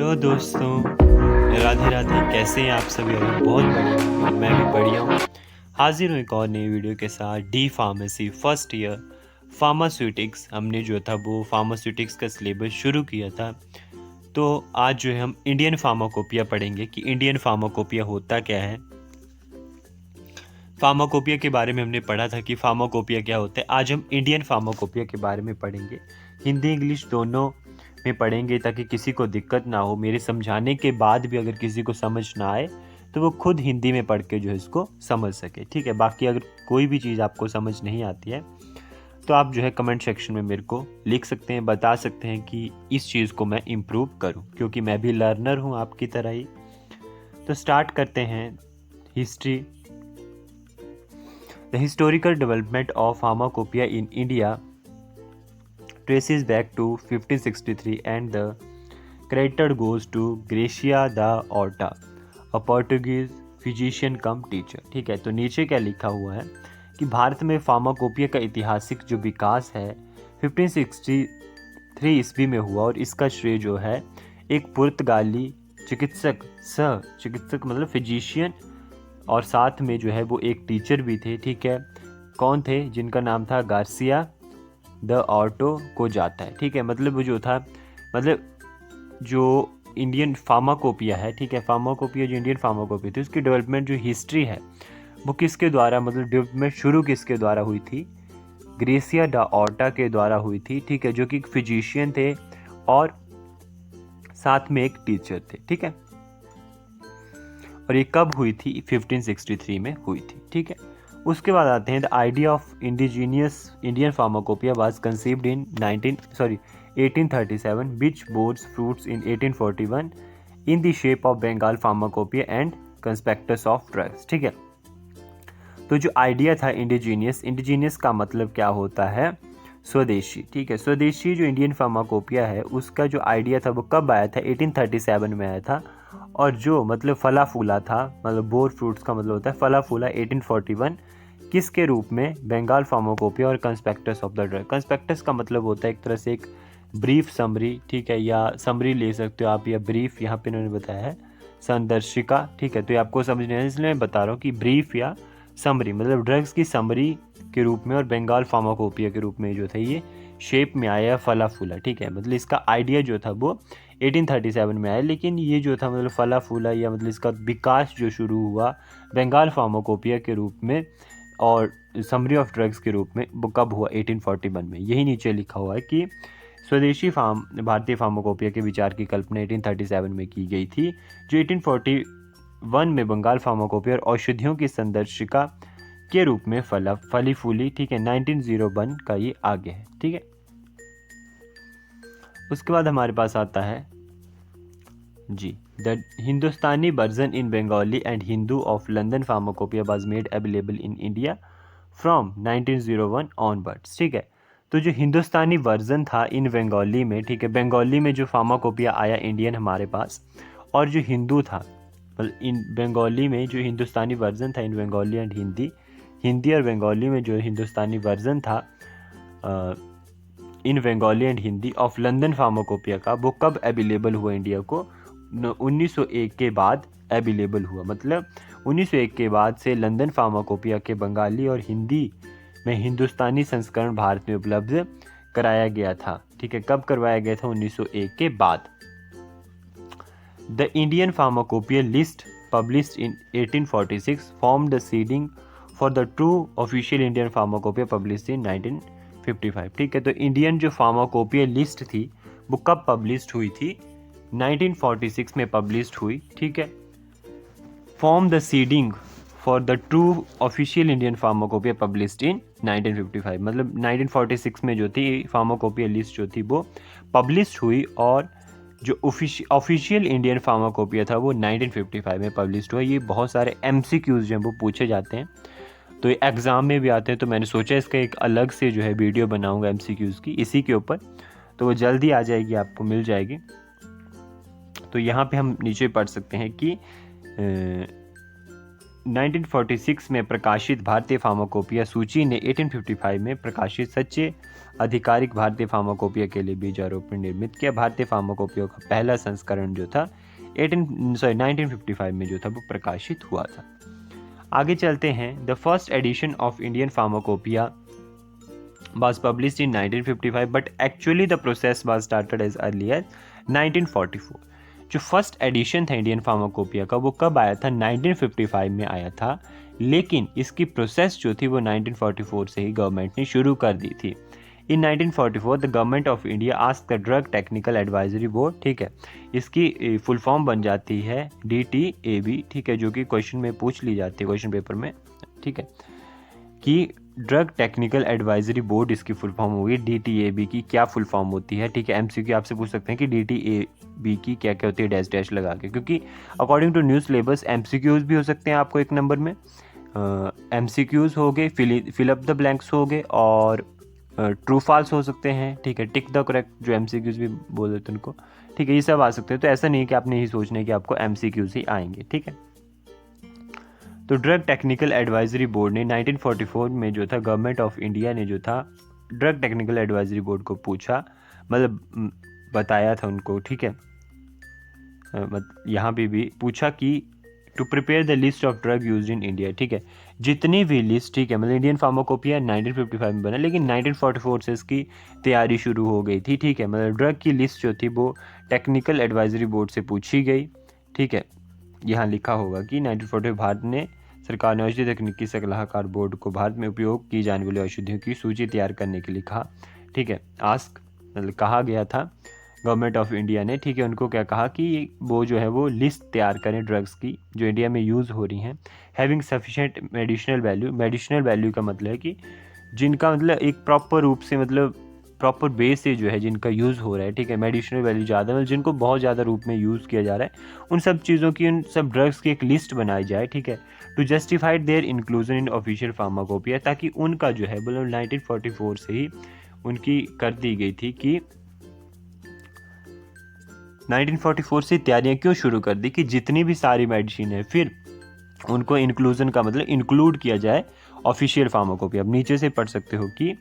Hello दोस्तों, राधे राधे। कैसे हैं आप सभी? और बहुत बढ़िया, मैं भी बढ़िया हूँ। हाजिर हूँ एक और नई वीडियो के साथ। D pharmacy first year pharmaceutics, हमने जो था वो फार्मास्यूटिक्स का सिलेबस शुरू किया था। तो आज जो है हम इंडियन फार्माकोपिया पढ़ेंगे कि इंडियन फार्माकोपिया होता क्या है। फार्माकोपिया के बारे में हमने पढ़ा था कि फार्माकोपिया क्या होता है। आज हम इंडियन फार्माकोपिया के बारे में पढ़ेंगे। हिंदी इंग्लिश दोनों में पढ़ेंगे ताकि किसी को दिक्कत ना हो। मेरे समझाने के बाद भी अगर किसी को समझ ना आए तो वो खुद हिंदी में पढ़ के जो है इसको समझ सके, ठीक है। बाकी अगर कोई भी चीज़ आपको समझ नहीं आती है तो आप जो है कमेंट सेक्शन में मेरे को लिख सकते हैं, बता सकते हैं कि इस चीज़ को मैं इम्प्रूव करूं, क्योंकि मैं भी लर्नर हूं आपकी तरह ही। तो स्टार्ट करते हैं। History. The historical development of pharmacopoeia in India traces back to 1563 and the credit goes to Gracia da Horta, a Portuguese physician cum teacher। ठीक है, तो नीचे क्या लिखा हुआ है कि भारत में फार्माकोपिया का ऐतिहासिक जो विकास है 1563 ईस्वी में हुआ और इसका श्रेय जो है एक पुर्तगाली चिकित्सक मतलब फिजिशियन और साथ में जो है वो एक टीचर भी थे, ठीक है। कौन थे? जिनका नाम था गार्सिया द ऑर्टो को जाता है, ठीक है। मतलब वो जो था, मतलब जो इंडियन फार्माकोपिया है, ठीक है, फार्माकोपिया जो इंडियन फार्माकोपिया थी उसकी डेवलपमेंट जो हिस्ट्री है वो किसके द्वारा, मतलब डेवलपमेंट शुरू किसके द्वारा हुई थी? ग्रेसिया द ऑर्टा के द्वारा हुई थी, ठीक है, जो कि एक फिजिशियन थे और साथ में एक टीचर थे, ठीक है। और ये कब हुई थी? 1563 में हुई थी, ठीक है। उसके बाद आते हैं the idea of indigenous Indian pharmacopoeia was conceived in 1837 which bores fruits in 1841 in the shape of Bengal pharmacopoeia and conspectus of drugs, ठीक है। तो जो आइडिया था इंडिजीनियस का मतलब क्या होता है? स्वदेशी, ठीक है। स्वदेशी जो इंडियन फार्माकोपिया है उसका जो आइडिया था वो कब आया था? 1837 में आया था। और जो मतलब फला फूला था, मतलब बोर फ्रूट्स का मतलब होता है फला फूला, 1841 किसके रूप में? बंगाल फार्माकोपिया और कंस्पेक्टस ऑफ द ड्रग। कंस्पेक्टस का मतलब होता है एक तरह से एक ब्रीफ समरी, ठीक है, या समरी ले सकते हो आप, या ब्रीफ यहाँ पे इन्होंने बताया है संदर्शिका, ठीक है। तो ये आपको समझना है, इसलिए मैं बता रहा हूँ कि ब्रीफ या समरी मतलब ड्रग्स की समरी के रूप में, और बंगाल फार्माकोपिया के रूप में जो था ये शेप में आया फला फूला, ठीक है। मतलब इसका आइडिया जो था वो 1837 में आया, लेकिन ये जो था मतलब फला फूला या मतलब इसका विकास जो शुरू हुआ बंगाल फार्माकोपिया के रूप में और समरी ऑफ ड्रग्स के रूप में वो कब हुआ? 1841 में। यही नीचे लिखा हुआ है कि स्वदेशी भारतीय फार्माकोपिया के विचार की कल्पना 1837 में की गई थी, जो 1841 में बंगाल फार्माकोपिया और औषधियों की संदर्शिका के रूप में फली फूली, ठीक है। 1901 का ये आगे है, ठीक है। उसके बाद हमारे पास आता है जी the Hindustani version in Bengali and Hindu of London pharmacopoeia was made available in India from 1901 onwards, ठीक है। तो जो हिंदुस्तानी वर्जन था इन बंगाली में, ठीक है, बंगाली में जो फार्माकोपिया आया इंडियन हमारे पास, और जो हिंदू था मतलब इन बंगाली में जो हिंदुस्तानी वर्जन था इन बंगाली एंड हिंदी और बंगाली में जो हिंदुस्तानी वर्जन था in Bengali and Hindi of London pharmacopoeia का, वो कब अवेलेबल हुआ इंडिया को? 1901 के बाद अवेलेबल हुआ। मतलब 1901 के बाद से लंदन फार्माकोपिया के बंगाली और हिंदी में हिंदुस्तानी संस्करण भारत में उपलब्ध कराया गया था, ठीक है। कब करवाया गया था? 1901 के बाद। The Indian pharmacopoeia list published in 1846 formed the seeding for the true official Indian pharmacopoeia published in 1955, ठीक है। तो इंडियन जो फार्माकोपिया लिस्ट थी वो कब पब्लिश्ड हुई थी? 1946 में पब्लिश्ड हुई, ठीक है। Form the seeding for the true official Indian pharmacopoeia published in 1955, मतलब 1946 में जो थी फार्माकोपिया लिस्ट जो थी वो पब्लिश्ड हुई, और जो ऑफिशियल इंडियन फार्माकोपिया था वो 1955 में पब्लिश्ड हुआ। ये बहुत सारे MCQs जो हैं वो पूछे जाते हैं, तो ये एग्ज़ाम में भी आते हैं। तो मैंने सोचा इसका एक अलग से जो है वीडियो बनाऊंगा MCQs की इसी के ऊपर, तो वो जल्दी आ जाएगी, आपको मिल जाएगी। तो यहाँ पे हम नीचे पढ़ सकते हैं कि 1946 में प्रकाशित भारतीय फार्माकोपिया सूची ने 1855 में प्रकाशित सच्चे आधिकारिक भारतीय फार्माकोपिया के लिए बीजारोपण निर्मित किया। भारतीय फार्माकोपिया का पहला संस्करण जो था 1955 में जो था वो प्रकाशित हुआ था। आगे चलते हैं। The first edition of Indian pharmacopoeia was published in 1955 but actually the process was started as early as 1944। जो फर्स्ट एडिशन था इंडियन फार्माकोपिया का वो कब आया था? 1955 में आया था, लेकिन इसकी प्रोसेस जो थी वो 1944 से ही गवर्नमेंट ने शुरू कर दी थी। इन 1944 the government of India asked the drug technical advisory board, ठीक है, इसकी फुल फॉर्म बन जाती है DTAB, ठीक है, जो कि क्वेश्चन में पूछ ली जाती है क्वेश्चन पेपर में, ठीक है, कि ड्रग टेक्निकल एडवाइजरी बोर्ड इसकी फुल फॉर्म होगी। DTAB की क्या फुल फॉर्म होती है? ठीक है, MCQ आपसे पूछ सकते हैं कि DTAB की क्या क्या होती है डैश डैश लगा के, क्योंकि according to new syllabus MCQs भी हो सकते हैं आपको एक नंबर में। MCQs हो गए, फिल अप द ब्लैंक्स हो गए, और ट्रू फॉल्स हो सकते हैं, ठीक है, टिक द करेक्ट जो MCQs भी बोल देते हैं उनको, ठीक है, ये सब आ सकते हैं। तो ऐसा नहीं है कि आपने यही सोचना है कि आपको MCQs ही आएंगे, ठीक है। तो ड्रग टेक्निकल एडवाइजरी बोर्ड ने 1944 में जो था गवर्नमेंट ऑफ इंडिया ने जो था ड्रग टेक्निकल एडवाइजरी बोर्ड को पूछा, मतलब बताया था उनको, ठीक है, यहाँ पे भी पूछा कि to prepare the list of drug used in India, ठीक है, जितनी भी लिस्ट, ठीक है, मतलब इंडियन फार्माकोपिया 1955 में बना, लेकिन 1944 से इसकी तैयारी शुरू हो गई थी, ठीक है, मतलब ड्रग की लिस्ट जो थी वो टेक्निकल एडवाइजरी बोर्ड से पूछी गई, ठीक है। यहाँ लिखा होगा कि 1940 भारत ने सरकार ने औषधि तकनीकी सलाहकार बोर्ड को भारत में उपयोग की जाने वाली औषधियों की सूची तैयार करने के लिए कहा, ठीक है, आस्क मतलब कहा गया था गवर्नमेंट ऑफ इंडिया ने, ठीक है, उनको क्या कहा कि वो जो है वो लिस्ट तैयार करें ड्रग्स की जो इंडिया में यूज़ हो रही हैं, having sufficient medicinal value. Medicinal value का मतलब है कि जिनका मतलब एक प्रॉपर रूप से मतलब प्रॉपर बेस से जो है जिनका यूज़ हो रहा है, ठीक है, मेडिसिनल वैल्यू ज़्यादा, मतलब जिनको बहुत ज़्यादा रूप में यूज़ किया जा रहा है, उन सब चीज़ों की, उन सब ड्रग्स की एक लिस्ट बनाई जाए, ठीक है, to justify their inclusion in official pharmacopoeia, ताकि उनका जो है मतलब 1944 से ही उनकी कर दी गई थी कि 1944 से तैयारियां क्यों शुरू कर दी कि जितनी भी सारी मेडिसिन है फिर उनको इंक्लूजन का मतलब इंक्लूड किया जाए ऑफिशियल फार्माकोपिया। अब नीचे से पढ़ सकते हो कि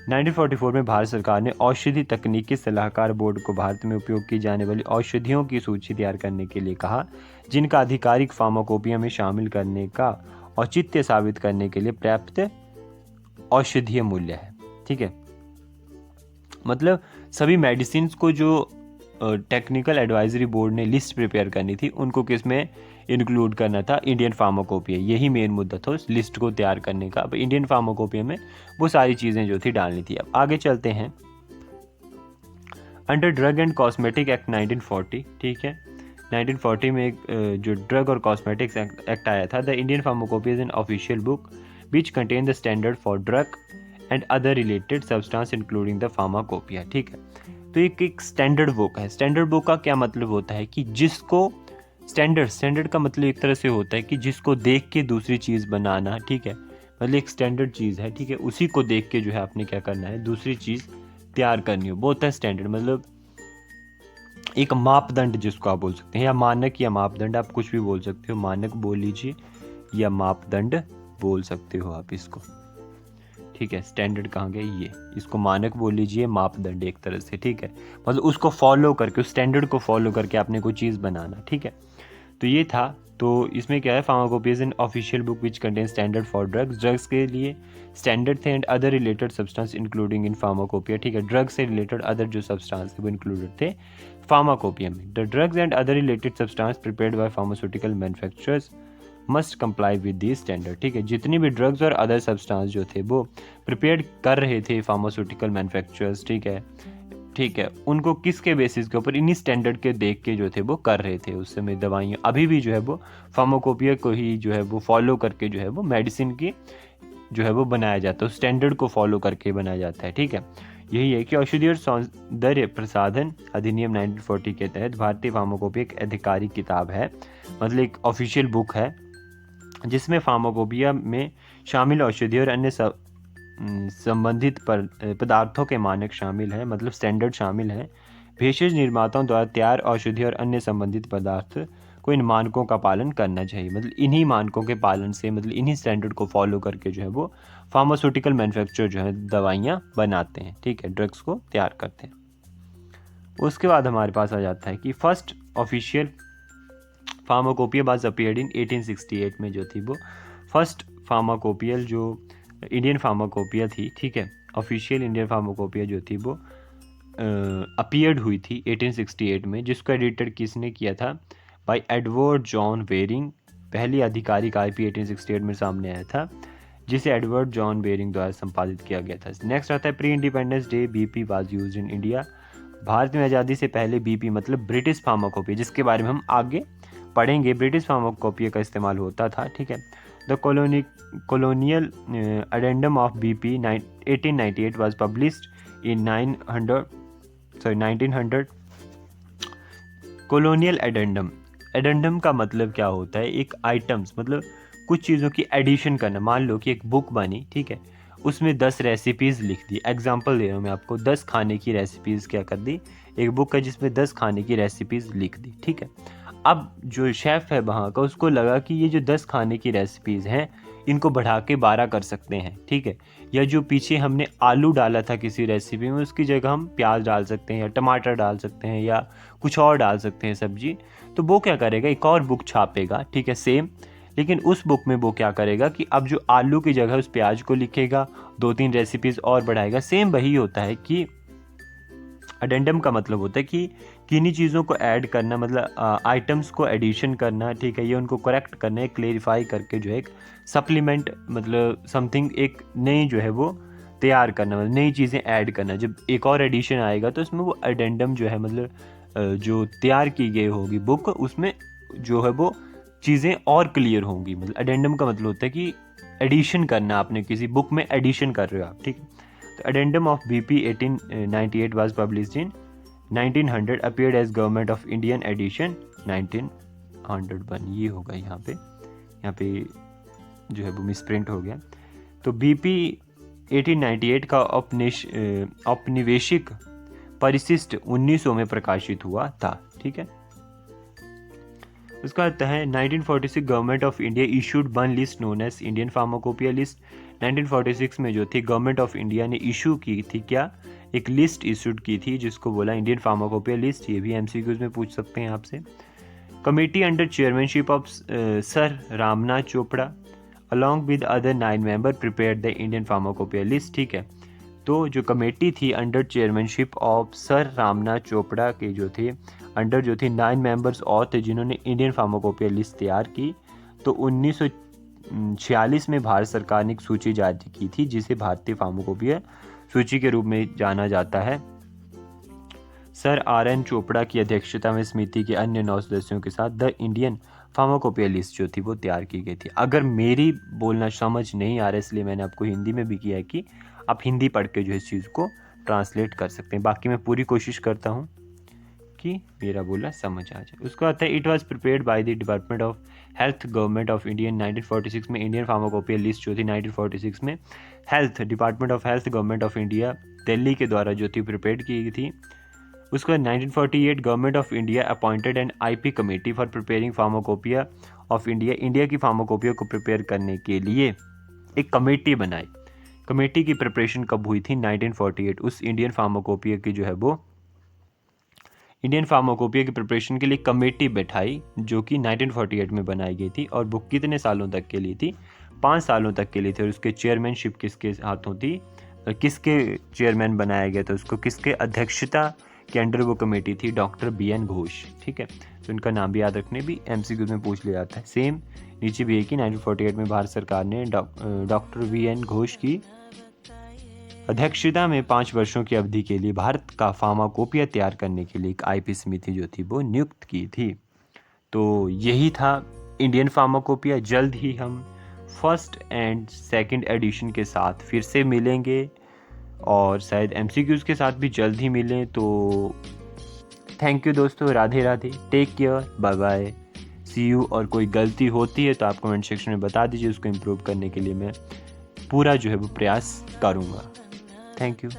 1944 में भारत सरकार ने औषधि तकनीकी सलाहकार बोर्ड को भारत में उपयोग की जाने वाली औषधियों की सूची तैयार करने के लिए कहा, जिनका आधिकारिक फार्माकोपिया में शामिल करने का औचित्य साबित करने के लिए पर्याप्त औषधीय मूल्य है, ठीक है, मतलब सभी मेडिसिन को जो टेक्निकल एडवाइजरी बोर्ड ने लिस्ट प्रिपेयर करनी थी उनको किस में इंक्लूड करना था? इंडियन फार्माकोपिया, यही मेन मुद्दा था उस लिस्ट को तैयार करने का। अब इंडियन फार्माकोपिया में वो सारी चीज़ें जो थी डालनी थी। अब आगे चलते हैं। Under drug and cosmetic act 1940, ठीक है, 1940 में एक जो ड्रग और कॉस्मेटिक्स एक्ट आया था। The Indian pharmacopoeia is an official book which contain the standard for drug and other related substance including the pharmacopoeia, ठीक है। तो एक स्टैंडर्ड बुक है। स्टैंडर्ड बुक का क्या मतलब होता है कि जिसको स्टैंडर्ड का मतलब एक तरह से होता है कि जिसको देख के दूसरी चीज़ बनाना, ठीक है, मतलब एक स्टैंडर्ड चीज़ है, ठीक है, उसी को देख के जो है आपने क्या करना है, दूसरी चीज़ तैयार करनी हो, वो होता है स्टैंडर्ड, मतलब एक मापदंड जिसको आप बोल सकते हैं, या मानक या मापदंड, आप कुछ भी बोल सकते हो, मानक बोल लीजिए या मापदंड बोल सकते हो आप इसको, ठीक है। स्टैंडर्ड कहाँ गए, ये इसको मानक बोल लीजिए, मापदंड एक तरह से, ठीक है, मतलब उसको फॉलो करके, उस स्टैंडर्ड को फॉलो करके आपने कोई चीज़ बनाना, ठीक है। तो ये था। तो इसमें क्या है, pharmacopoeia is an official book which contain standard for drugs, drugs के लिए स्टैंडर्ड थे, and other related substance including in pharmacopoeia, ठीक है, ड्रग्स से रिलेटेड अदर जो सब्सटेंस है वो इंक्लूडेड थे फार्माकोपिया में। The drugs and other related substance prepared by pharmaceutical manufacturers must comply with this standard, ठीक है, जितनी भी ड्रग्स और अदर सब्सटेंस जो थे वो प्रिपेयर कर रहे थे फार्मास्यूटिकल मैन्युफैक्चरर्स, ठीक है, उनको किसके बेसिस के ऊपर, इन्हीं स्टैंडर्ड के देख के जो थे वो कर रहे थे उस समय दवाइयाँ। अभी भी जो है वो फार्माकोपिया को ही जो है वो फॉलो करके जो है वो मेडिसिन की जो है वो बनाया जाता है, स्टैंडर्ड को फॉलो करके बनाया जाता है, ठीक है। यही है कि औषधि और सौंदर्य प्रसाधन अधिनियम 1940 के तहत भारतीय फार्माकोपिया एक आधिकारिक किताब है, मतलब एक ऑफिशियल बुक है, जिसमें फार्माकोपिया में शामिल औषधि और अन्य संबंधित पदार्थों के मानक शामिल हैं, मतलब स्टैंडर्ड शामिल हैं। भेषज निर्माताओं द्वारा तैयार औषधि और अन्य संबंधित पदार्थ को इन मानकों का पालन करना चाहिए। मतलब इन्हीं मानकों के पालन से, मतलब इन्हीं स्टैंडर्ड को फॉलो करके जो है वो फार्मास्यूटिकल मैन्युफैक्चरर जो है दवाइयाँ बनाते हैं, ठीक है, ड्रग्स को तैयार करते हैं। उसके बाद हमारे पास आ जाता है कि first official pharmacopoeia was appeared in 1868 में जो थी वो फर्स्ट फार्माकोपियल जो इंडियन फार्माकोपिया थी, ठीक है, ऑफिशियल इंडियन फार्माकोपिया जो थी वो अपीयर्ड हुई थी 1868 में, जिसको एडिटेड किसने किया था? By Edward John Waring. पहली आधिकारिक आईपी 1868 में सामने आया था, जिसे एडवर्ड जॉन वेरिंग द्वारा संपादित किया गया था। नेक्स्ट आता है pre independence day BP was used in India. Bharat में आज़ादी से पहले बीपी मतलब ब्रिटिश फार्माकोपिया, जिसके बारे में हम आगे पढ़ेंगे, ब्रिटिश फार्माकोपिया का इस्तेमाल होता था, ठीक है। The colonial addendum of BP 1898 was published in 1900। colonial addendum का मतलब क्या होता है? एक आइटम्स मतलब कुछ चीज़ों की एडिशन करना। मान लो कि एक बुक बनी, ठीक है, उसमें 10 रेसिपीज़ लिख दी। एग्जांपल दे रहा हूँ मैं आपको, 10 खाने की रेसिपीज़ क्या कर दी, एक बुक है जिसमें 10 खाने की रेसिपीज़ लिख दी, ठीक है। अब जो शेफ़ है वहाँ का, उसको लगा कि ये जो 10 खाने की रेसिपीज़ हैं इनको बढ़ा के 12 कर सकते हैं, ठीक है। या जो पीछे हमने आलू डाला था किसी रेसिपी में, उसकी जगह हम प्याज डाल सकते हैं या टमाटर डाल सकते हैं या कुछ और डाल सकते हैं सब्जी। तो वो क्या करेगा, एक और बुक छापेगा, ठीक है, सेम। लेकिन उस बुक में वो क्या करेगा कि अब जो आलू की जगह उस प्याज को लिखेगा, 2-3 रेसिपीज़ और बढ़ाएगा। सेम वही होता है कि अडेंडम का मतलब होता है कि किन्हीं चीज़ों को ऐड करना, मतलब आइटम्स को एडिशन करना, ठीक है, ये उनको करेक्ट करना है, क्लेरिफाई करके जो है एक सप्लीमेंट मतलब समथिंग एक नई जो है वो तैयार करना, मतलब नई चीज़ें ऐड करना। जब एक और एडिशन आएगा तो उसमें वो अडेंडम जो है मतलब जो तैयार की गई होगी बुक, उसमें जो है वो चीज़ें और क्लियर होंगी। मतलब अडेंडम का मतलब होता है कि एडिशन करना, आपने किसी बुक में एडिशन कर रहे हो आप, ठीक है। तो addendum of BP 1898 was published in 1900, appeared as government of Indian edition 1901। ये होगा यहाँ पे जो है वो मिसप्रिंट हो गया। तो बीपी 1898 का औपनिवेशिक परिशिष्ट 1900 में प्रकाशित हुआ था, ठीक है। उसका अर्थ है 1946 government of India issued one list known as Indian pharmacopoeia list. 1946 में जो थी गवर्नमेंट ऑफ इंडिया ने इशू की थी, क्या, एक लिस्ट इशूड की थी जिसको बोला इंडियन फार्माकोपिया लिस्ट। ये भी एमसीक्यूज में पूछ सकते हैं आपसे। Committee under chairmanship of sir Ramnath Chopra along with other 9 member prepared the Indian pharmacopoeia list, ठीक है। तो जो कमेटी थी under chairmanship of sir Ramnath Chopra के जो थे अंडर जो थी 9 मेंबर्स और थे जिन्होंने इंडियन फार्माकोपिया लिस्ट तैयार की। तो 1946 में भारत सरकार ने एक सूची जारी की थी जिसे भारतीय फार्माकोपिया सूची के रूप में जाना जाता है। सर RN चोपड़ा की अध्यक्षता में समिति के अन्य 9 सदस्यों के साथ द इंडियन फार्माकोपिया लिस्ट जो थी वो तैयार की गई थी। अगर मेरी बोलना समझ नहीं आ रहा है इसलिए मैंने आपको हिंदी में भी किया है कि आप हिंदी पढ़ के जो इस चीज़ को ट्रांसलेट कर सकते हैं। बाकी मैं पूरी कोशिश करता हूँ कि मेरा बोला समझ आ जाए। उसका अर्थ है it was prepared by the department of health government of India 1946 में। इंडियन फार्माकोपिया लिस्ट जो थी 1946 में health department of health government of India Delhi के द्वारा जो थी प्रिपेयर की गई थी। उसके बाद 1948 government of India appointed an IP committee for preparing pharmacopoeia of India. India की फार्माकोपिया को प्रिपेयर करने के लिए एक कमेटी बनाई। कमेटी की प्रिपरेशन कब हुई थी? 1948। उस इंडियन फार्माकोपिया की जो है वो इंडियन फार्माकोपिया की प्रिपरेशन के लिए कमेटी बैठाई जो कि 1948 में बनाई गई थी। और वो कितने सालों तक के लिए थी? 5 सालों तक के लिए थी। और उसके चेयरमैनशिप किसके हाथों थी? किसके चेयरमैन बनाया गया था उसको? किसके अध्यक्षता के अंडर वो कमेटी थी? डॉक्टर BN घोष, ठीक है। तो इनका नाम भी याद रखने भी MCQ में पूछ लिया जाता है। सेम नीचे भी है कि 1948 में भारत सरकार ने डॉक्टर VN घोष की अध्यक्षता में 5 वर्षों की अवधि के लिए भारत का फार्माकोपिया तैयार करने के लिए एक IP समिति जो थी वो नियुक्त की थी। तो यही था इंडियन फार्माकोपिया। जल्द ही हम फर्स्ट एंड सेकंड एडिशन के साथ फिर से मिलेंगे और शायद MCQs के साथ भी जल्द ही मिलें। तो थैंक यू दोस्तों, Radhe Radhe, take care, bye bye, see you. और कोई गलती होती है तो आप कमेंट सेक्शन में बता दीजिए, उसको इम्प्रूव करने के लिए मैं पूरा जो है वो प्रयास करूँगा। Thank you.